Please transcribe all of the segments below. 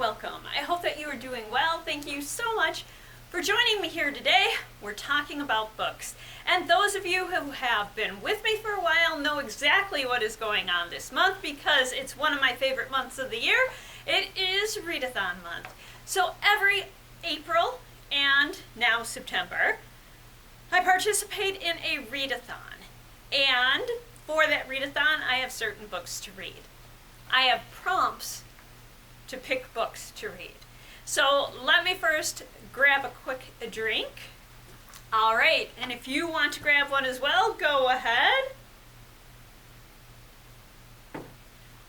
welcome. I hope that you are doing well. Thank you so much for joining me here today. We're talking about books. And those of you who have been with me for a while know exactly what is going on this month because it's one of my favorite months of the year. It is Readathon Month. So every April and now September, I participate in a readathon. And for that readathon, I have certain books to read. I have prompts to pick books to read. So let me first grab a quick drink. All right, and if you want to grab one as well, go ahead.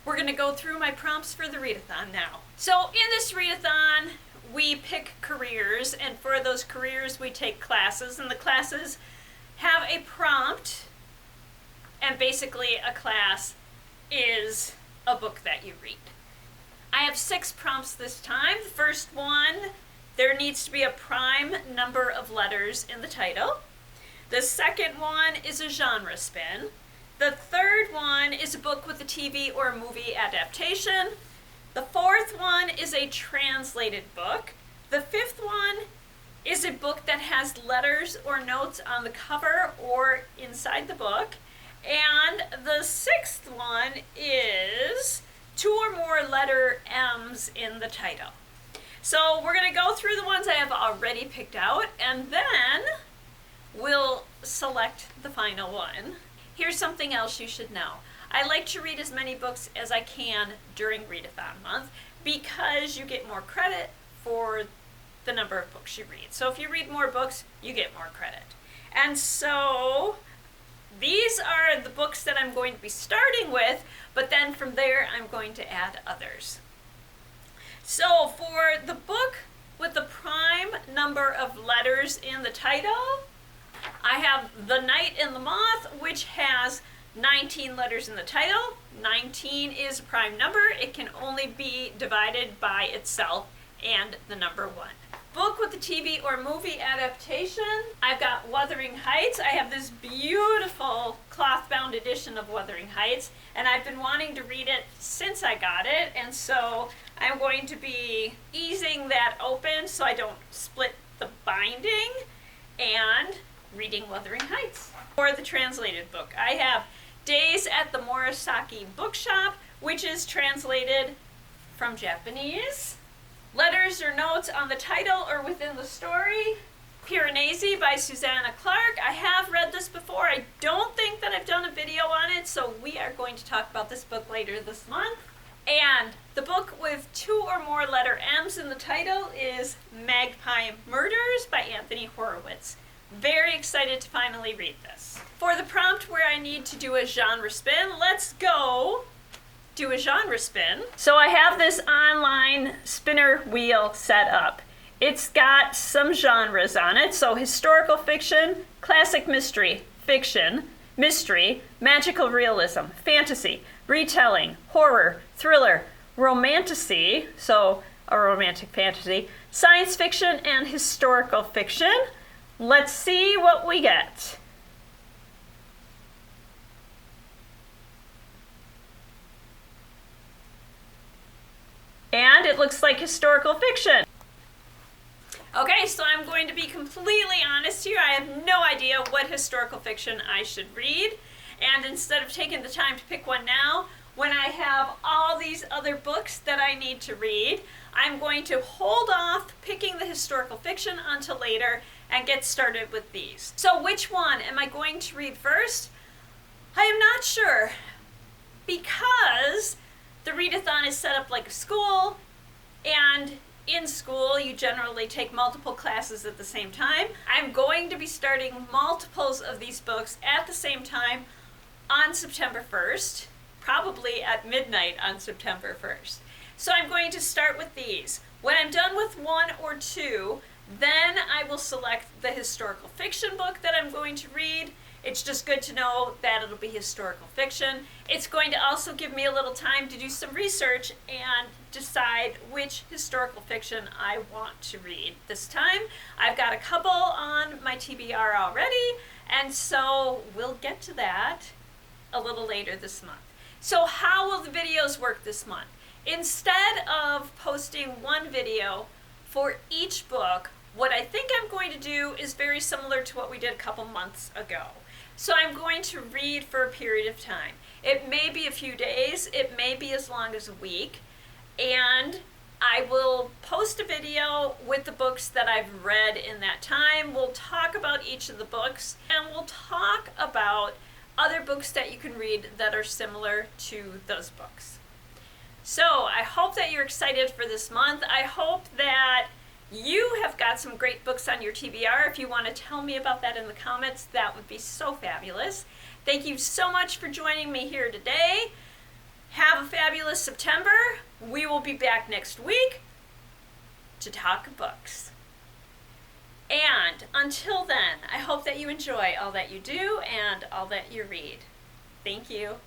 We're going to go through my prompts for the readathon now. So in this readathon, we pick careers, and for those careers we take classes, and the classes have a prompt, and basically a class is a book that you read. I have 6 prompts this time. The first one, there needs to be a prime number of letters in the title. The second one is a genre spin. The third one is a book with a TV or movie adaptation. The fourth one is a translated book. The fifth one is a book that has letters or notes on the cover or inside the book. And the sixth one is 2 or more letter M's in the title. So we're going to go through the ones I have already picked out, and then we'll select the final one. Here's something else you should know. I like to read as many books as I can during Readathon Month because you get more credit for the number of books you read. So if you read more books, you get more credit. And so these are the books that I'm going to be starting with, but then from there I'm going to add others. So for the book with the prime number of letters in the title, I have The Knight and the Moth, which has 19 letters in the title. 19 is a prime number. It can only be divided by itself and the number 1. Book with the TV or movie adaptation, I've got Wuthering Heights. I have this beautiful cloth-bound edition of Wuthering Heights, and I've been wanting to read it since I got it, and so I'm going to be easing that open so I don't split the binding and reading Wuthering Heights. For the translated book, I have Days at the Morisaki Bookshop, which is translated from Japanese. Letters or notes on the title or within the story. Piranesi by Sussanna Clarke. I have read this before. I don't think that I've done a video on it, so we are going to talk about this book later this month. And the book with 2 or more letter M's in the title is Magpie Murders by Anthony Horowitz. Very excited to finally read this. For the prompt where I need to do a genre spin, let's go do a genre spin. So I have this online spinner wheel set up. It's got some genres on it. So historical fiction, classic mystery, fiction, mystery, magical realism, fantasy, retelling, horror, thriller, romantasy, so a romantic fantasy, science fiction, and historical fiction. Let's see what we get. And it looks like historical fiction. Okay, so I'm going to be completely honest here. I have no idea what historical fiction I should read. And instead of taking the time to pick one now, when I have all these other books that I need to read, I'm going to hold off picking the historical fiction until later and get started with these. So which one am I going to read first? I am not sure, because the readathon is set up like a school, and in school you generally take multiple classes at the same time. I'm going to be starting multiples of these books at the same time on September 1st, probably at midnight on September 1st. So I'm going to start with these. When I'm done with 1 or 2, then I will select the historical fiction book that I'm going to read. It's just good to know that it'll be historical fiction. It's going to also give me a little time to do some research and decide which historical fiction I want to read this time. I've got a couple on my TBR already, and so we'll get to that a little later this month. So how will the videos work this month? instead of posting one video for each book, what I think I'm going to do is very similar to what we did a couple months ago. So I'm going to read for a period of time. It may be a few days, it may be as long as a week, and I will post a video with the books that I've read in that time. We'll talk about each of the books, and we'll talk about other books that you can read that are similar to those books. So I hope that you're excited for this month. I hope that you have got some great books on your TBR. If you want to tell me about that in the comments, that would be so fabulous. Thank you so much for joining me here today. Have a fabulous September. We will be back next week to talk books. And until then, I hope that you enjoy all that you do and all that you read. Thank you.